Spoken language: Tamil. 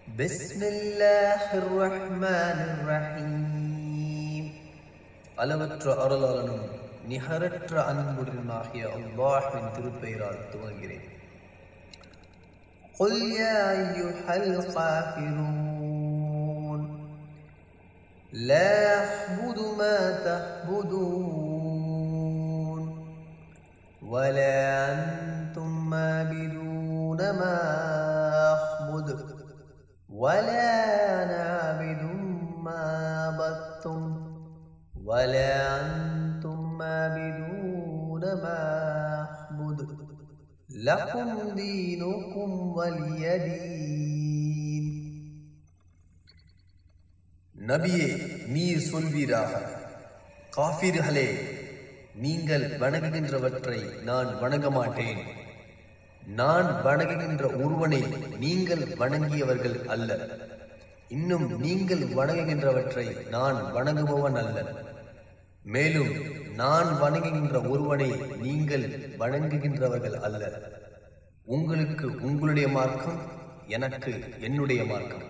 பிஸ்மில்லாஹிர் ரஹ்மானிர் ரஹீம். அளவற்ற அருளாளனும் நிகரற்ற அன்புடனாகிய அல்லாஹ்வின் திருப்பெயரால் துவங்குகிறேன். குல் யா அய்யுஹல் காஃபிரூன் லா அஅ்புது மா தஅ்புதூன் வலா அன்தும் ஆபிதூன மா அஅ்புது ولا أنا عابد ما عبدتم ولا أنتم عابدون ما أعبد لكم دينكم ولي دين. நபியே நீர் சொல்வீராக, காஃபிர்களே நீங்கள் வணங்குகின்றவற்றை நான் வணங்க மாட்டேன். நான் வணங்குகின்ற ஒருவனை நீங்கள் வணங்கியவர்கள் அல்ல. இன்னும் நீங்கள் வணங்குகின்றவற்றை நான் வணங்குபவன் அல்ல. மேலும் நான் வணங்குகின்ற ஒருவனை நீங்கள் வணங்குகின்றவர்கள் அல்ல. உங்களுக்கு உங்களுடைய மார்க்கம், எனக்கு என்னுடைய மார்க்கம்.